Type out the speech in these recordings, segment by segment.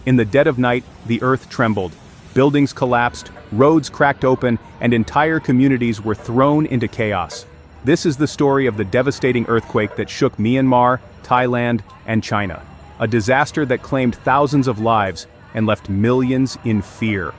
In the dead of night, the earth trembled. Buildings collapsed, roads cracked open, and entire communities were thrown into chaos. This is the story of the devastating earthquake that shook Myanmar, Thailand, and China. A disaster that claimed thousands of lives and left millions in fear.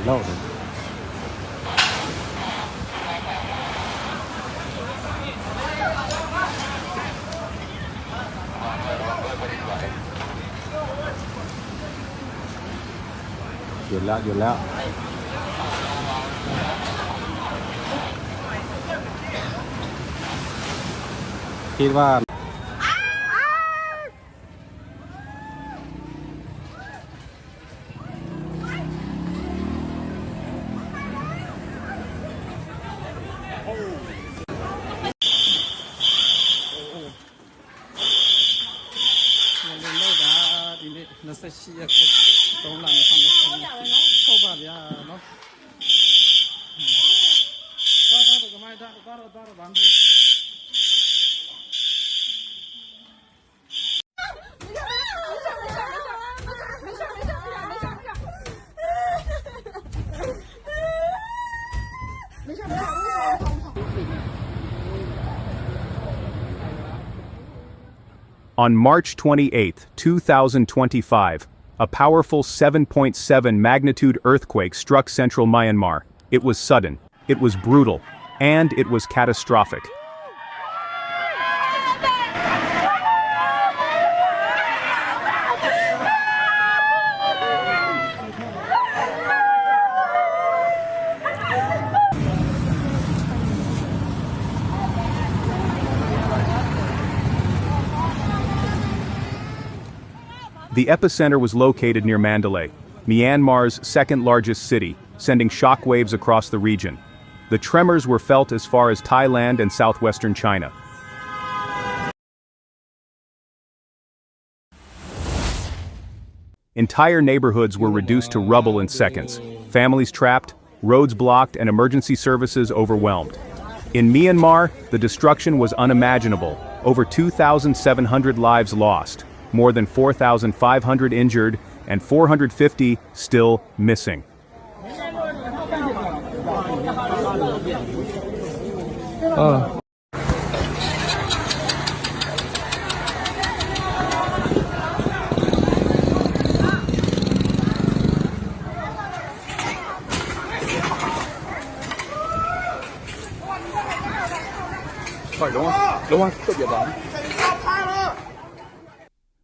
Dồnแล้วคิดว่า On March 28, 2025, a powerful 7.7 magnitude earthquake struck central Myanmar. It was sudden, it was brutal, and it was catastrophic. The epicenter was located near Mandalay, Myanmar's second-largest city, sending shockwaves across the region. The tremors were felt as far as Thailand and southwestern China. Entire neighborhoods were reduced to rubble in seconds, families trapped, roads blocked, and emergency services overwhelmed. In Myanmar, the destruction was unimaginable, over 2,700 lives lost, more than 4,500 injured, and 450 still missing.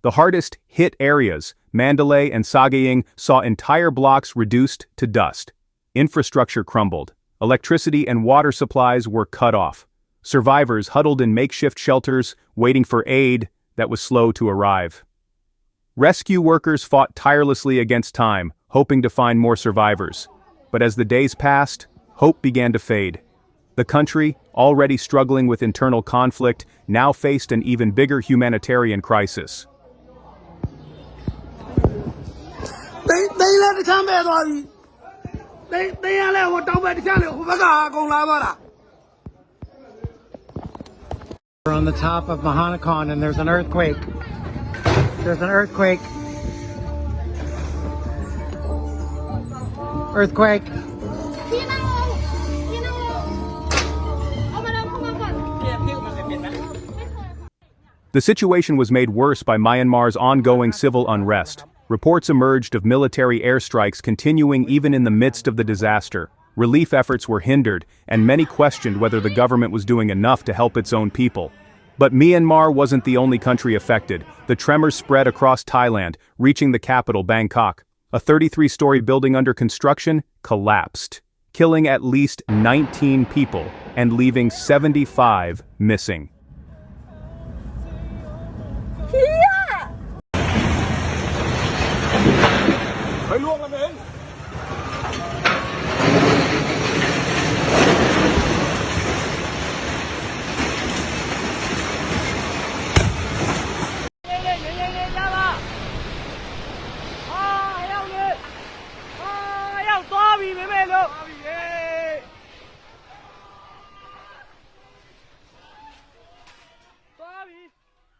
The hardest hit areas, Mandalay and Sagaing, saw entire blocks reduced to dust. Infrastructure crumbled. Electricity and water supplies were cut off. Survivors huddled in makeshift shelters, waiting for aid that was slow to arrive. Rescue workers fought tirelessly against time, hoping to find more survivors. But as the days passed, hope began to fade. The country, already struggling with internal conflict, now faced an even bigger humanitarian crisis. We're on the top of Mahanakan and there's an earthquake. There's an earthquake. Earthquake. The situation was made worse by Myanmar's ongoing civil unrest. Reports emerged of military airstrikes continuing even in the midst of the disaster. Relief efforts were hindered, and many questioned whether the government was doing enough to help its own people. But Myanmar wasn't the only country affected. The tremors spread across Thailand, reaching the capital, Bangkok. A 33-story building under construction collapsed, killing at least 19 people and leaving 75 missing.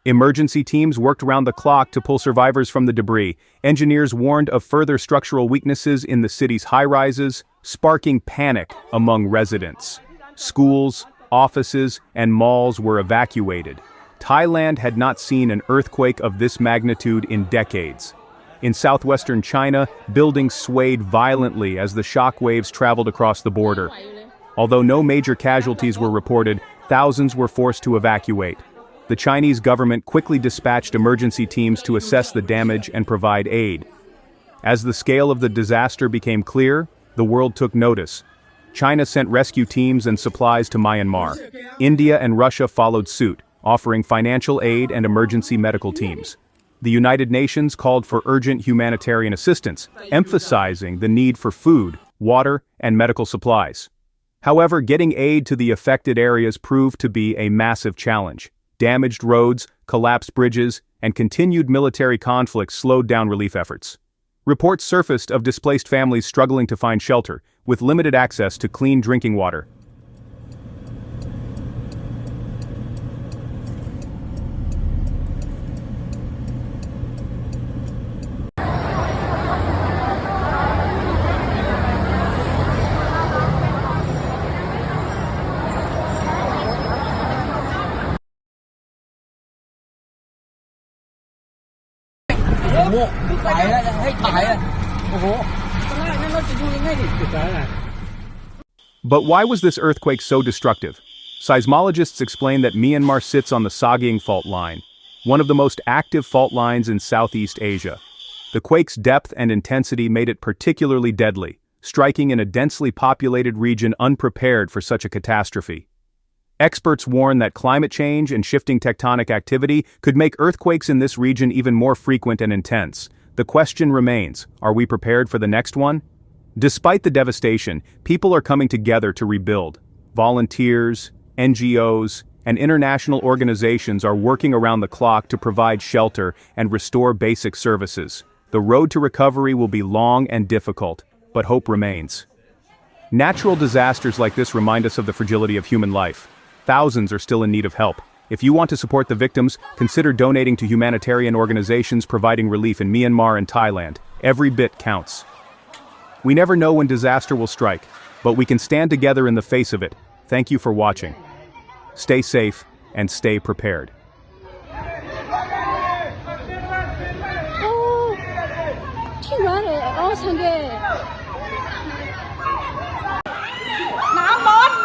Emergency teams worked round the clock to pull survivors from the debris. Engineers warned of further structural weaknesses in the city's high-rises, sparking panic among residents. Schools, offices, and malls were evacuated. Thailand had not seen an earthquake of this magnitude in decades. In southwestern China, buildings swayed violently as the shockwaves traveled across the border. Although no major casualties were reported, thousands were forced to evacuate. The Chinese government quickly dispatched emergency teams to assess the damage and provide aid. As the scale of the disaster became clear, the world took notice. China sent rescue teams and supplies to Myanmar. India and Russia followed suit, offering financial aid and emergency medical teams. The United Nations called for urgent humanitarian assistance, emphasizing the need for food, water, and medical supplies. However, getting aid to the affected areas proved to be a massive challenge. Damaged roads, collapsed bridges, and continued military conflicts slowed down relief efforts. Reports surfaced of displaced families struggling to find shelter, with limited access to clean drinking water. But why was this earthquake so destructive? Seismologists explain that Myanmar sits on the Sagying fault line, one of the most active fault lines in Southeast Asia. The quake's depth and intensity made it particularly deadly, striking in a densely populated region unprepared for such a catastrophe. Experts warn that climate change and shifting tectonic activity could make earthquakes in this region even more frequent and intense. The question remains, are we prepared for the next one? Despite the devastation, people are coming together to rebuild. Volunteers, NGOs, and international organizations are working around the clock to provide shelter and restore basic services. The road to recovery will be long and difficult, but hope remains. Natural disasters like this remind us of the fragility of human life. Thousands are still in need of help. If you want to support the victims, consider donating to humanitarian organizations providing relief in Myanmar and Thailand. Every bit counts. We never know when disaster will strike, but we can stand together in the face of it. Thank you for watching. Stay safe and stay prepared. Nám lớn.